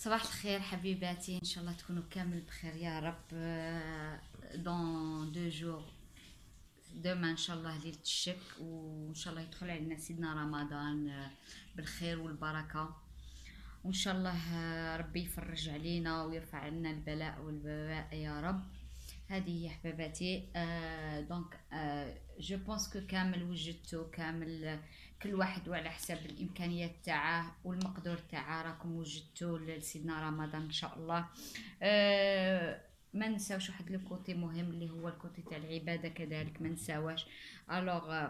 صباح الخير حبيباتي، ان شاء الله تكونوا كامل بخير يا رب. دون دو جور دوما ان شاء الله ليلة الشك، وان شاء الله يدخل علينا سيدنا رمضان بالخير والبركة، وان شاء الله ربي يفرج علينا ويرفع عنا البلاء والوباء يا رب. هذه هي حبيباتي. دونك جو بونس كو كامل وجدتو كامل، كل واحد وعلى حساب الامكانيات تاعه والمقدور تاعه راكم وجدتو لسيدنا رمضان ان شاء الله. ما نساوش واحد الكوتي مهم اللي هو الكوتي تاع العباده كذلك، ما نساوش. الوغ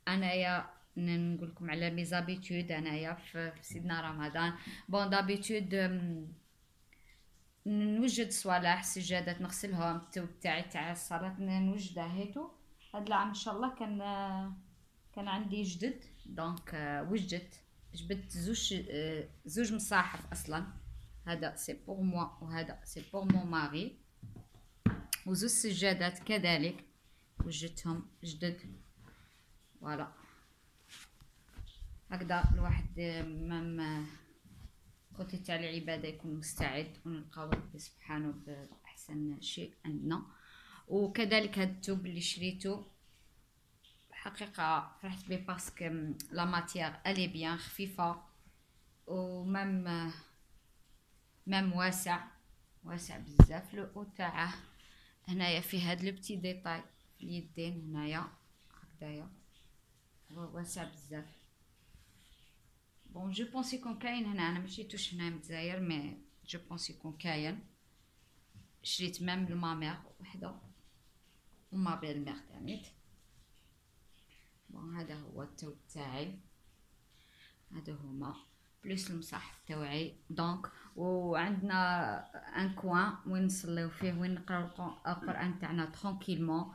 انايا نقول لكم على ميزابيتود انايا في سيدنا رمضان. بون دابيتود نوجد صوالح سجادات نغسلهم، التوب تاعي تاع الصلاة نوجده هيتو. هاد العام ان شاء الله كان عندي جدد، دونك جبت زوج مصاحف اصلا. هذا سي بور موا وهذا سي بور مون ماري، وزوج سجادات كذلك وجدتهم جدد. فوالا هكذا الواحد مام كوتي تاع العبادة يكون مستعد، ونلقاو ربي سبحانه بأحسن شيء عندنا. وكذلك هاد التوب اللي شريته الحقيقة فرحت بيه باسكو لا ماتيير الي بيان خفيفة، ومام واسع بزاف. لو تاعه هنايا في هاد لو بتي ديتاي في اليدين هنايا هكذايا واسع بزاف. بون جو بونس يكون كاين هنا، انا مشيتوش هنا متزاير، مي جو بونس يكون كاين. شريت مام لمامير وحده وما بيل مير تانيت. بون هذا هو التوب تاعي، هذا هما بلوس المصحف تاوعي. دونك وعندنا ان كوان وين نصليو فيه، وين نقراو القران تاعنا ترونكيلمون.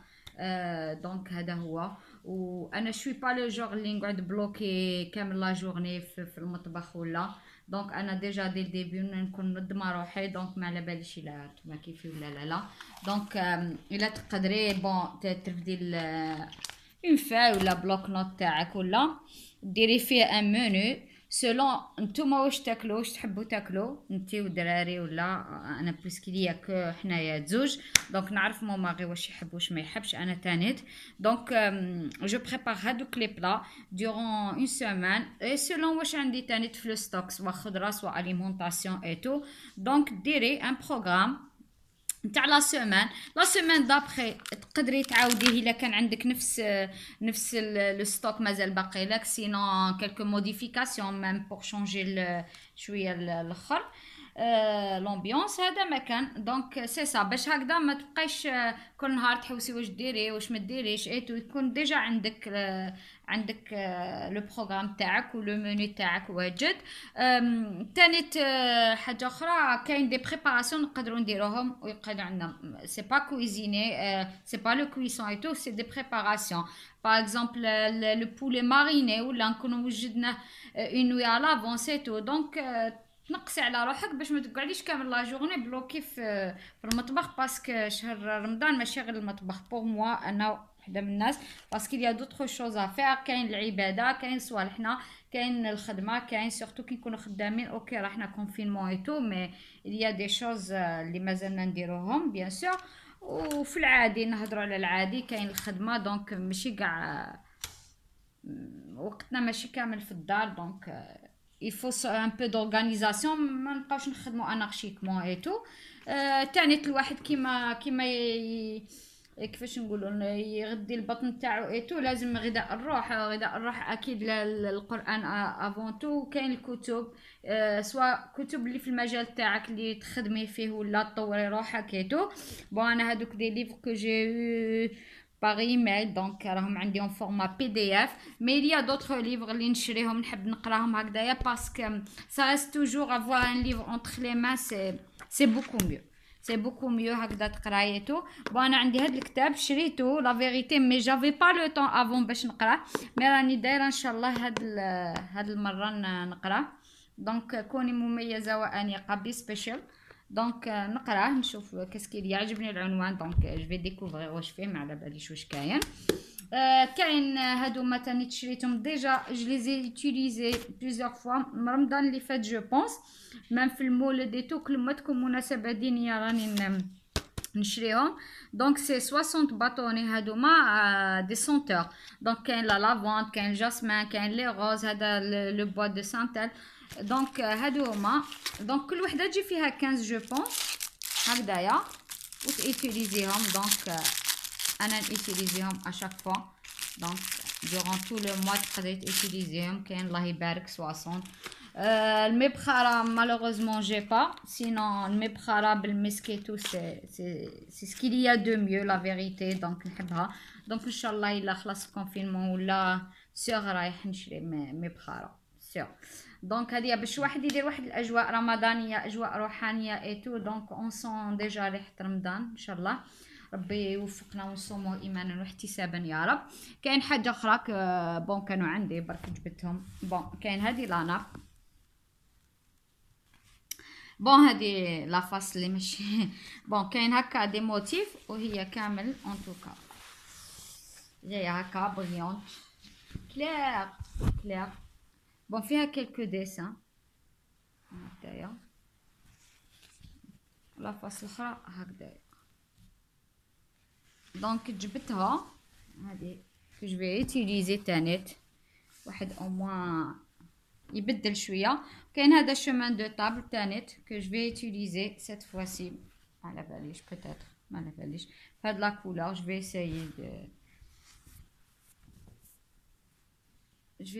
دونك هذا هو. وانا شوي با لو جور اللي نقعد بلوكي كامل لا جورني في المطبخ ولا. دونك انا ديجا دي الديبي نكون منظمه روحي، دونك ما على باليش الا نتوما كيفي ولا لا. دونك الا تقدري بون ترفدي اون فاي ولا بلوك نوت تاعك، ولا ديري فيه ان منو سولون نتوما واش تاكلو، واش تحبوا تاكلو انتي والدراري. ولا انا بويسكي ليا كو حنايا زوج، دونك نعرف مو ماغي واش يحب واش ما يحبش، انا تانيت. دونك جو بريبار هادوك لي بلا دورون اون سيمين اي سولون واش عندي تانيت في لو ستوك، سوا خضره سوا اليمونطاسيون اي تو. دونك ديري ان بروغرام نتاع لا سيمين دابخي، تقدري تعاوديه الا كان عندك نفس لو ستوك مازال باقي لك، سينو كلكو موديفيكاسيون ميم بور شونجي شويه الاخر لومبيونس. هذا مكان دونك سي سا باش هكذا ما تبقايش كل نهار تحوسي واش ديري واش ما ديريش ايتو، يكون ديجا عندك لو بروغرام تاعك ولو منيو تاعك واجد. تانيت حاجه اخرى، كاين دي بريباراسيون نقدروا نديروهم ويقعدوا عندنا، سي با كويزيني، سي با لو كويسون ايتو، سي دي بريباراسيون. باغ اكزومبل لو بولي ماريني ولا نكونوا وجدناه اون نوي على لافونس ايتو. دونك تنقصي على روحك باش ما تقعديش كامل لا جورني بلوكي في المطبخ، باسكو شهر رمضان ماشي غير المطبخ. بور موا انا وحده من الناس باسكو ليا دوطخ شوز افير، كاين العباده، كاين صوالحنا، كاين الخدمه، كاين سورتو كي نكونوا خدامين اوكي راحنا كونفينمون اي تو، مي ليا دي شوز اللي مازالنا نديروهم بيان سور. وفي العادي نهضروا على العادي، كاين الخدمه دونك ماشي كاع وقتنا ماشي كامل في الدار. دونك il faut un peu d'organisation، ما نبقاوش نخدموا انارشيكمون اي تو. تاني الواحد كيما كيفاش نقولوا يغدي البطن تاعو اي تو، لازم غذاء الروح اكيد القران افون تو. كاين الكتب سواء كتب اللي في المجال تاعك اللي تخدمي فيه ولا تطوري روحك اي تو. بون انا هادوك دي ليفر كو جي باغ ايميل، دونك راهم عندي اون فورما بي دي اف، مي il y a d'autres livres اللي نشريهم نحب نقراهم هكذايا، باسكو ça reste toujours avoir un livre entre les mains c'est beaucoup mieux هكذا تقرايتو. بون انا عندي هذا الكتاب شريته لا فيريتي، مي جافي با لو طون افون باش نقراه، مي راني دايره ان شاء الله هاد المره نقراه. دونك كوني مميزه وانيقه بي سبيشال. دونك نقراه نشوف كاسكي يعجبني العنوان، دونك جو في ديكوفري واش فيه، ما على باليش واش كاين. كاين هادو مثلا تشريتهم ديجا جو لي زي يوتيليزي بليزيور فوا رمضان اللي فات جو بونس مام في المولد ايتو كل ما تكون مناسبه دينيه راني نشريهم. دونك سي 60 باطوني هادوما دي سونتور. دونك كاين لا لافوند كاين الجاسمين كاين لي روز هذا لو بوا دو سانتال. دونك هادو هما دونك كل وحده تجي فيها 15 جو بونس هكذايا وتيتيليزيهم. دونك انا نيتيليزيهم اشاك فوا. دونك دوران تو لو موا تقدري تيتيليزيهم. كاين الله يبارك 60. المبخره مالوغوزمون جي با سينون المبخره بالمسكيتو سي سكيليا دو ميو لا فيريتي. دونك نحبها. دونك ان شاء الله الا خلاص الكونفينمون ولا سيغ رايح نشري مبخره سيغ. دونك هذه باش واحد يدير واحد الاجواء رمضانيه اجواء روحانيه ايتو. دونك اون سون ديجا ريحه رمضان ان شاء الله. ربي يوفقنا ونصوموا ايمانا واحتسابا يا رب. كاين حاجه اخرى بون كانوا عندي برك جبتهم. بون كاين هذه لانا بون هذه لا فاس اللي ماشي بون كاين هكا دي موتيف وهي كامل اون توكا جايه هكا بريونت كلير كلير. بون فيها كيلكو ديسان هكذايا. لا فاس الاخرى هكذايا. دونك جبتها هذه جو في يوتيليزي تانيت واحد او موان يبدل شويه. كاين هذا شومان دو طابل تانيت كو جو في يوتيليزي سيت فواسي على باليش بوتيتر ما على باليش هاد لا كولور. جو في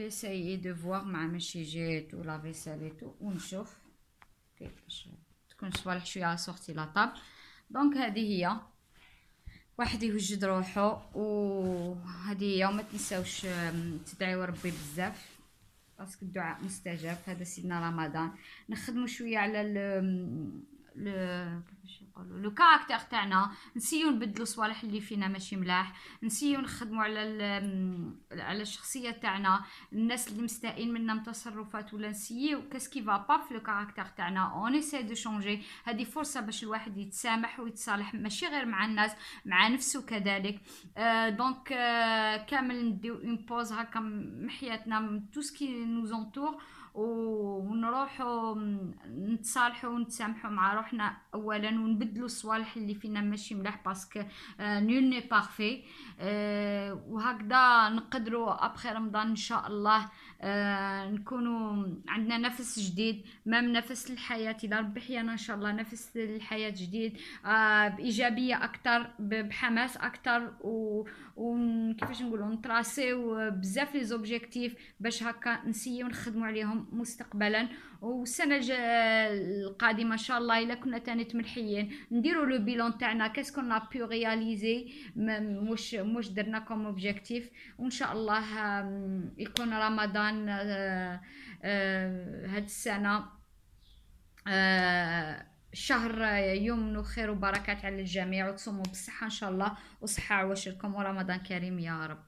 اسايي دو فوار مع ماشي جيت ولا فيساليتو ونشوف كيفاش تكون صوالح شويه سورتي لا طابل. دونك هذه هي واحد يوجد روحو وهذه هي. وما تنساوش تدعيو ربي بزاف باسكو الدعاء مستجاب. هذا سيدنا رمضان نخدموا شويه على كيفاش يقولوا لو كاركتير تاعنا. نسيو نبدلوا صوالح اللي فينا ماشي ملاح. نسيو نخدموا على الشخصيه تاعنا الناس اللي مستائين منا من تصرفات ولا نسيو كاسكي فا با في لو كاركتير تاعنا اون اسي دو شونجي. هذه فرصه باش الواحد يتسامح ويتصالح ماشي غير مع الناس مع نفسه كذلك. دونك كامل نديو اون بوز هكا محياتنا من تو سكي نوزونتور ونروحوا نتصالحوا ونتسامحوا مع روحنا اولا ونبدلوا الصوالح اللي فينا ماشي ملاح باسكو نول ني بارفي. وهكذا نقدروا ابخي رمضان ان شاء الله نكونوا عندنا نفس جديد مام نفس الحياه الى ربي حيانا ان شاء الله نفس الحياه جديد بايجابيه اكثر بحماس اكثر وكيفاش نقولوا نتراسيو بزاف لي زوبجيكتيف باش هكا نسيو نخدموا عليهم مستقبلا. والسنه القادمه ان شاء الله الا كنا تاني ملحيين نديروا لو بيلون تاعنا كاسكو نا بيو رياليزي واش درنا كوم اوبجيكتيف. وان شاء الله يكون رمضان هاد السنه شهر يمن خير وبركات على الجميع وتصوموا بالصحه ان شاء الله وصحه عواشركم ورمضان كريم يا رب.